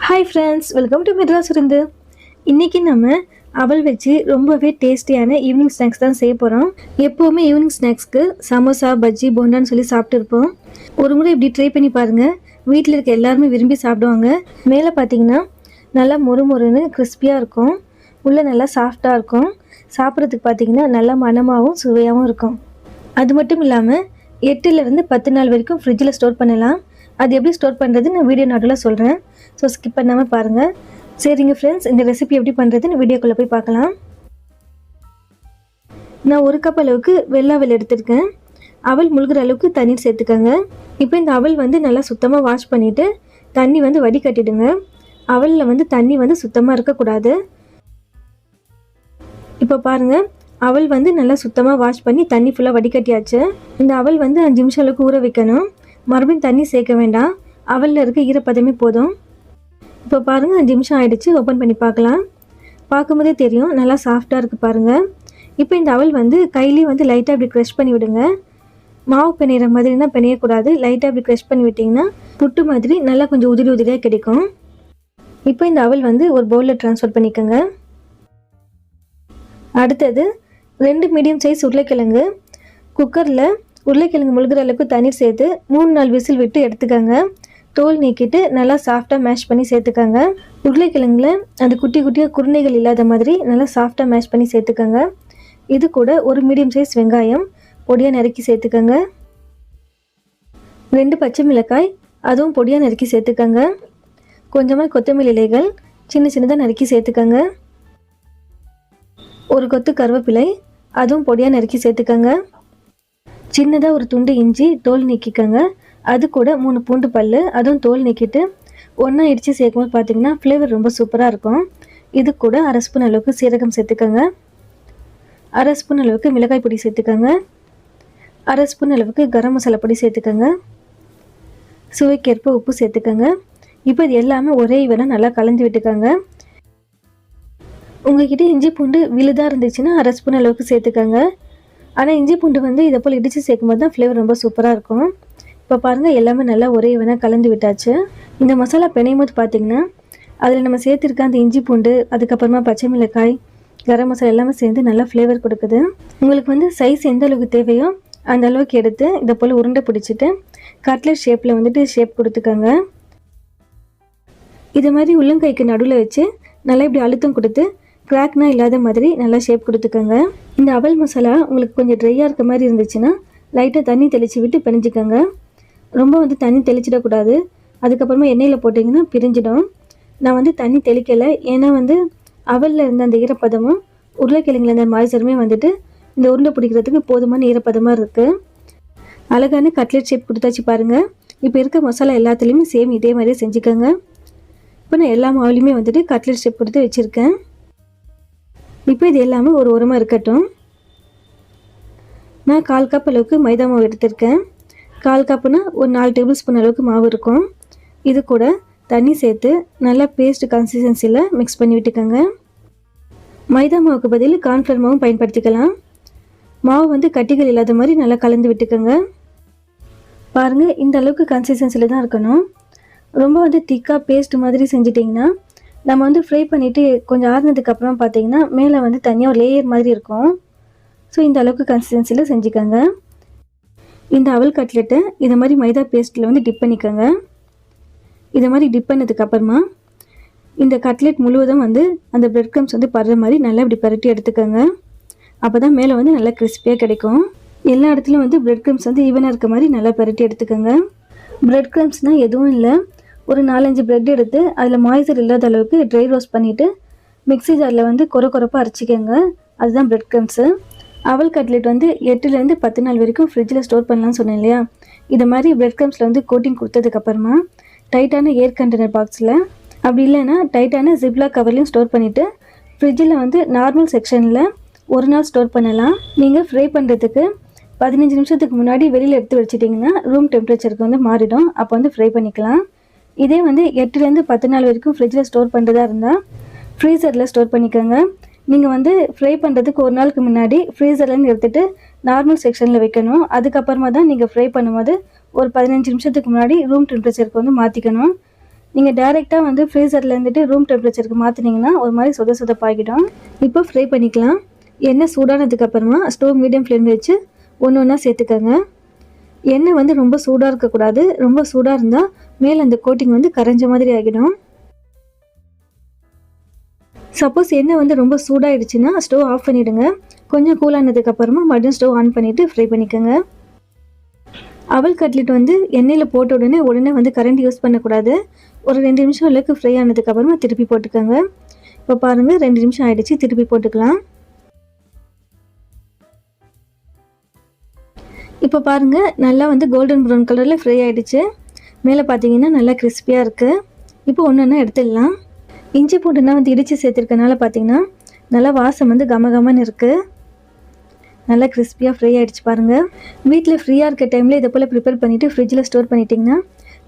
Hi friends, welcome to Madras விருந்து. இன்றைக்கி நம்ம அவல் வச்சு ரொம்பவே டேஸ்டியான ஈவினிங் ஸ்நாக்ஸ் தான் செய்ய போகிறோம். எப்போவுமே ஈவினிங் ஸ்நாக்ஸ்க்கு சமோசா, பஜ்ஜி, போண்டான்னு சொல்லி சாப்பிட்டுருப்போம். ஒரு முறை இப்படி ட்ரை பண்ணி பாருங்கள். வீட்டில் இருக்க எல்லாருமே விரும்பி சாப்பிடுவாங்க. மேலே பார்த்தீங்கன்னா நல்லா மொறுமொறுன்னு கிறிஸ்பியாக இருக்கும். உள்ளே நல்லா சாஃப்டாக இருக்கும். சாப்பிட்றதுக்கு பார்த்தீங்கன்னா நல்லா மணமாகவும் சுவையாகவும் இருக்கும். அது மட்டும் இல்லாமல் 8லேருந்து 10 நாள் வரைக்கும் ஃப்ரிட்ஜில் ஸ்டோர் பண்ணலாம். அது எப்படி ஸ்டோர் பண்ணுறது நான் வீடியோ நடுவில் சொல்கிறேன். ஸோ ஸ்கிப் பண்ணாமல் பாருங்கள். சரிங்க ஃப்ரெண்ட்ஸ், இந்த ரெசிபி எப்படி பண்ணுறதுன்னு வீடியோக்குள்ளே போய் பார்க்கலாம். நான் 1 கப் அளவுக்கு வெள்ளை அவல் எடுத்துருக்கேன். அவல் முழுகிற அளவுக்கு தண்ணீர் சேர்த்துக்கோங்க. இப்போ இந்த அவல் நல்லா சுத்தமாக வாஷ் பண்ணிவிட்டு தண்ணி வடிகட்டிடுங்க. அவலில் தண்ணி சுத்தமாக இருக்கக்கூடாது. இப்போ பாருங்கள், அவல் நல்லா சுத்தமாக வாஷ் பண்ணி தண்ணி ஃபுல்லாக வடிகட்டியாச்சு. இந்த அவல் 5 நிமிஷம் அளவுக்கு ஊற வைக்கணும். மறுபடியும் தண்ணி சேர்க்க வேண்டாம். அவலில் இருக்க ஈரப்பதமே போதும். இப்போ பாருங்கள், 5 நிமிஷம் ஆகிடுச்சு. ஓப்பன் பண்ணி பார்க்கலாம். பார்க்கும்போதே தெரியும் நல்லா சாஃப்டாக இருக்குது பாருங்கள். இப்போ இந்த அவல் கையிலேயே லைட்டாக இப்படி க்ரஷ் பண்ணி விடுங்க. மாவு பிணையிற மாதிரி தான் பிணையக்கூடாது. லைட்டாக இப்படி க்ரஷ் பண்ணி விட்டிங்கன்னா புட்டு மாதிரி நல்லா கொஞ்சம் உதிரி உதிரியாக கிடைக்கும். இப்போ இந்த அவல் ஒரு பவுலில் ட்ரான்ஸ்ஃபர் பண்ணிக்கோங்க. அடுத்தது 2 மீடியம் சைஸ் உருளைக்கிழங்கு. குக்கரில் உருளைக்கிழங்கு முழுகிற அளவுக்கு தண்ணீர் சேர்த்து 3-4 விசில் விட்டு எடுத்துக்கோங்க. தோல் நீக்கிட்டு நல்லா சாஃப்டாக மேஷ் பண்ணி சேர்த்துக்கோங்க. உருளைக்கிழங்குல அந்த குட்டி குட்டியாக குருணைகள் இல்லாத மாதிரி நல்லா சாஃப்டாக மேஷ் பண்ணி சேர்த்துக்கோங்க. இது கூட ஒரு மீடியம் சைஸ் வெங்காயம் பொடியாக நறுக்கி சேர்த்துக்கோங்க. 2 பச்சை மிளகாய், அதுவும் பொடியாக நறுக்கி சேர்த்துக்கோங்க. கொஞ்சமாக கொத்தமல்லி இலைகள் சின்ன சின்னதாக நறுக்கி சேர்த்துக்கோங்க. ஒரு கொத்து கருவேப்பிலை, அதுவும் பொடியாக நறுக்கி சேர்த்துக்கோங்க. சின்னதாக ஒரு துண்டு இஞ்சி தோல் நீக்கிக்கோங்க. அது கூட 3 பூண்டு பல், அதுவும் தோல் நீக்கிட்டு ஒன்றா இடித்து சேர்க்கும்போது பார்த்திங்கன்னா ஃப்ளேவர் ரொம்ப சூப்பராக இருக்கும். இது கூட 1/2 ஸ்பூன் அளவுக்கு சீரகம் சேர்த்துக்கோங்க. 1/2 ஸ்பூன் அளவுக்கு மிளகாய் பொடி சேர்த்துக்கோங்க. 1/2 ஸ்பூன் அளவுக்கு கரம் மசாலா பொடி சேர்த்துக்கோங்க. சுவைக்கேற்ப உப்பு சேர்த்துக்கோங்க. இப்போ இது எல்லாமே ஒரே ஈவனாக நல்லா கலந்து விட்டுக்கோங்க. உங்கள்கிட்ட இஞ்சி பூண்டு விழுதாக இருந்துச்சுன்னா 1/2 ஸ்பூன் அளவுக்கு சேர்த்துக்கோங்க. ஆனால் இஞ்சி பூண்டு இதை போல் இடித்து சேர்க்கும்போது தான் ஃப்ளேவர் ரொம்ப சூப்பராக இருக்கும். இப்போ பாருங்கள், எல்லாமே நல்லா ஒரே ஈவனாக கலந்து விட்டாச்சு. இந்த மசாலா பிணையும் போது பார்த்திங்கன்னா அதில் நம்ம சேர்த்துருக்க அந்த இஞ்சி பூண்டு, அதுக்கப்புறமா பச்சை மிளகாய், கரம் மசாலா எல்லாமே சேர்ந்து நல்லா ஃப்ளேவர் கொடுக்குது. உங்களுக்கு சைஸ் எந்த அளவுக்கு தேவையோ அந்த அளவுக்கு எடுத்து இதை போல் உருண்டை பிடிச்சிட்டு கட்லெட் ஷேப்பில் ஷேப் கொடுத்துக்கோங்க. இது மாதிரி உள்ளங்கைக்கு நடுவில் வச்சு நல்லா இப்படி அழுத்தம் கொடுத்து கிராக்னா இல்லாத மாதிரி நல்லா ஷேப் கொடுத்துக்கோங்க. இந்த அவல் மசாலா உங்களுக்கு கொஞ்சம் ட்ரையாக இருக்க மாதிரி இருந்துச்சுன்னா லைட்டாக தண்ணி தெளித்து விட்டு பிணைஞ்சிக்கோங்க. ரொம்ப தண்ணி தெளிச்சிடக்கூடாது. அதுக்கப்புறமா எண்ணெயில் போட்டிங்கன்னா பிரிஞ்சிடும். நான் தண்ணி தெளிக்கலை. ஏன்னா அவலில் இருந்த அந்த ஈரப்பதமும் உருளைக்கிழங்குல இருந்த மாய்ச்சருமே இந்த உருண்டை பிடிக்கிறதுக்கு போதுமான ஈரப்பதமாக இருக்குது. அழகான கட்லெட் ஷேப் கொடுத்தாச்சு பாருங்கள். இப்போ இருக்க மசாலா எல்லாத்துலேயுமே சேம் இதே மாதிரியே செஞ்சுக்கோங்க. இப்போ நான் எல்லா மாவுலையுமே கட்லெட் ஷேப் கொடுத்து வச்சுருக்கேன். இப்போ இது எல்லாமே ஒரு ஓரமாக இருக்கட்டும். நான் 1/4 கப் அளவுக்கு மைதா மாவு எடுத்திருக்கேன். 1/4 கப்புனா ஒரு 4 டேபிள் ஸ்பூன் அளவுக்கு மாவு இருக்கும். இது கூட தண்ணி சேர்த்து நல்லா பேஸ்ட் கன்சிஸ்டன்சியில் மிக்ஸ் பண்ணி விட்டுக்கோங்க. மைதா மாவுக்கு பதில் கார்ன்ஃப்ளவர் மாவும் பயன்படுத்திக்கலாம். மாவு கட்டிகள் இல்லாத மாதிரி நல்லா கலந்து விட்டுக்கோங்க. பாருங்கள், இந்த அளவுக்கு கன்சிஸ்டன்சியில் தான் இருக்கணும். ரொம்ப திக்காக பேஸ்ட் மாதிரி செஞ்சிட்டிங்கன்னா நம்ம ஃப்ரை பண்ணிவிட்டு கொஞ்சம் ஆறுனதுக்கப்புறம் பார்த்திங்கன்னா மேலே தனியாக ஒரு லேயர் மாதிரி இருக்கும். ஸோ இந்த அளவுக்கு கன்சிஸ்டன்சியில் செஞ்சுக்கோங்க. இந்த அவல் கட்லெட்டை இதை மாதிரி மைதா பேஸ்ட்டில் டிப் பண்ணிக்கோங்க. இதை மாதிரி டிப் பண்ணதுக்கப்புறமா இந்த கட்லெட் முழுவதும் அந்த பிரெட் க்ரம்ஸ் படுற மாதிரி நல்லா இப்படி பரட்டி எடுத்துக்கோங்க. அப்போ தான் மேலே நல்லா கிறிஸ்பியாக கிடைக்கும். எல்லா இடத்துலையும் பிரெட் க்ரம்ஸ் ஈவனாக இருக்க மாதிரி நல்லா பரட்டி எடுத்துக்கோங்க. பிரெட் க்ரம்ஸ்னால் எதுவும் இல்லை, ஒரு 4-5 பிரெட் எடுத்து அதில் மாய்ச்சர் இல்லாத அளவுக்கு ட்ரை ரோஸ்ட் பண்ணிவிட்டு மிக்ஸி ஜாரில் கொரப்பாக அரைச்சிக்கோங்க. அதுதான் பிரெட் க்ரம்ஸு. அவல் கட்லெட் 8லேருந்து 10 நாள் வரைக்கும் ஃப்ரிட்ஜில் ஸ்டோர் பண்ணலாம்னு சொன்னேன் இல்லையா. இது மாதிரி பிரெட் க்ரம்ஸில் கோட்டிங் கொடுத்ததுக்கப்புறமா டைட்டான ஏர் கண்டெய்னர் பாக்ஸில், அப்படி இல்லைன்னா டைட்டான ஜிப்லாக் கவர்லையும் ஸ்டோர் பண்ணிவிட்டு ஃப்ரிட்ஜில் நார்மல் செக்ஷனில் 1 நாள் ஸ்டோர் பண்ணலாம். நீங்கள் ஃப்ரை பண்ணுறதுக்கு 15 நிமிஷத்துக்கு முன்னாடி வெளியில் எடுத்து வச்சிட்டிங்கன்னா ரூம் டெம்பரேச்சருக்கு மாறிடும். அப்போ ஃப்ரை பண்ணிக்கலாம். இதே 8லேருந்து 10 நாள் வரைக்கும் ஃப்ரிட்ஜில் ஸ்டோர் பண்ணுறதா இருந்தால் ஃப்ரீசரில் ஸ்டோர் பண்ணிக்கோங்க. நீங்கள் ஃப்ரை பண்ணுறதுக்கு 1 நாளுக்கு முன்னாடி ஃப்ரீசர்லேருந்து எடுத்துகிட்டு நார்மல் செக்ஷனில் வைக்கணும். அதுக்கப்புறமா தான் நீங்கள் ஃப்ரை பண்ணும்போது ஒரு 15 நிமிஷத்துக்கு முன்னாடி ரூம் டெம்பரேச்சருக்கு மாற்றிக்கணும். நீங்கள் டேரெக்டாக வந்து ஃப்ரீசரில் இருந்துட்டு ரூம் டெம்பரேச்சருக்கு மாற்றினீங்கன்னா ஒரு மாதிரி சொதப்பாகிடும். இப்போ ஃப்ரை பண்ணிக்கலாம். எண்ணெய் சூடானதுக்கப்புறமா ஸ்டவ் மீடியம் ஃப்ளேமில் வச்சு ஒன்று ஒன்றா சேர்த்துக்கோங்க. எண்ணெய் வந்து ரொம்ப சூடாக இருக்கக்கூடாது. ரொம்ப சூடாக இருந்தால் மேலே அந்த கோட்டிங் வந்து கரைஞ்ச மாதிரி ஆகிடும். சப்போஸ் எண்ணெய் வந்து ரொம்ப சூடாகிடுச்சுன்னா ஸ்டவ் ஆஃப் பண்ணிவிடுங்க. கொஞ்சம் கூலானதுக்கப்புறமா மறுபடியும் ஸ்டவ் ஆன் பண்ணிவிட்டு ஃப்ரை பண்ணிக்கோங்க. அவல் கட்லெட் வந்து எண்ணெயில் போட்ட உடனே வந்து கரண்ட் யூஸ் பண்ணக்கூடாது. ஒரு 2 நிமிஷம் அளவுக்கு ஃப்ரை ஆனதுக்கப்புறமா திருப்பி போட்டுக்கோங்க. இப்போ பாருங்கள் 2 நிமிஷம் ஆகிடுச்சு. திருப்பி போட்டுக்கலாம். இப்போ பாருங்கள் நல்லா வந்து கோல்டன் ப்ரௌன் கலரில் ஃப்ரை ஆகிடுச்சு. மேலே பார்த்தீங்கன்னா நல்லா கிறிஸ்பியாக இருக்குது. இப்போ ஒன்று ஒன்றா எடுத்துடலாம். இஞ்சி பூண்டுனா வந்து இடித்து சேர்த்துருக்கனால பார்த்தீங்கன்னா நல்லா வாசம் வந்து கமகமன்னு இருக்குது. நல்லா கிறிஸ்பியாக ஃப்ரை ஆகிடுச்சு பாருங்கள். வீட்டில் ஃப்ரீயாக இருக்க டைமில் இதை போல் ப்ரிப்பேர் பண்ணிவிட்டு ஃப்ரிட்ஜில் ஸ்டோர் பண்ணிட்டிங்கன்னா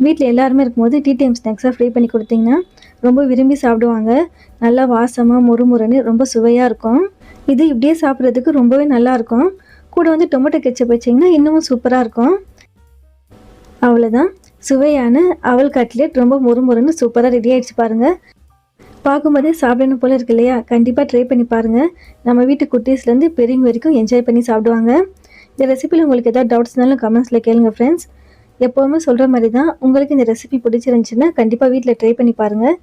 வீட்டில் எல்லாருமே இருக்கும்போது டீ டைம் ஸ்நாக்ஸாக ஃப்ரை பண்ணி கொடுத்தீங்கன்னா ரொம்ப விரும்பி சாப்பிடுவாங்க. நல்லா வாசமாக முறுமுறுன்னு ரொம்ப சுவையாக இருக்கும். இது இப்படியே சாப்பிட்றதுக்கு ரொம்பவே நல்லாயிருக்கும். கூட வந்து டொமேட்டோ கெச்சப் வச்சிங்கன்னா இன்னமும் சூப்பராக இருக்கும். அவ்வளோதான், சுவையான அவல் கட்லெட் ரொம்ப முறுமுறுன்னு சூப்பராக ரெடி ஆகிடுச்சு பாருங்கள். பார்க்கும்போதே சாப்பிடணும் போல் இருக்கு இல்லையா? கண்டிப்பாக ட்ரை பண்ணி பாருங்கள். நம்ம வீட்டு குட்டீஸ்லேருந்து பெரியவங்க வரைக்கும் என்ஜாய் பண்ணி சாப்பிடுவாங்க. இந்த ரெசிபியில் உங்களுக்கு ஏதாவது டவுட்ஸ்னாலும் கமெண்ட்ஸில் கேளுங்க ஃப்ரெண்ட்ஸ். எப்போவுமே சொல்கிற மாதிரி தான், உங்களுக்கு இந்த ரெசிபி பிடிச்சிருந்துச்சுன்னா கண்டிப்பாக வீட்டில் ட்ரை பண்ணி பாருங்கள்.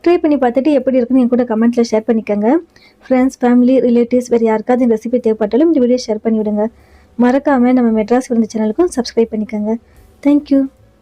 ட்ரை பண்ணி பார்த்துட்டு எப்படி இருக்குன்னு என் கூட கமெண்ட்டில் ஷேர் பண்ணிக்கோங்க. ஃப்ரெண்ட்ஸ், ஃபேமிலி, ரிலேட்டிவ்ஸ் வேறு யாருக்காவது இந்த ரெசிபி தேவைப்பட்டாலும் இந்த வீடியோ ஷேர் பண்ணிவிடுங்க. மறக்காமல் நம்ம மெட்ராஸ் விருந்து சேனலுக்கும் சப்ஸ்கிரைப் பண்ணிக்கோங்க. தேங்க்யூ.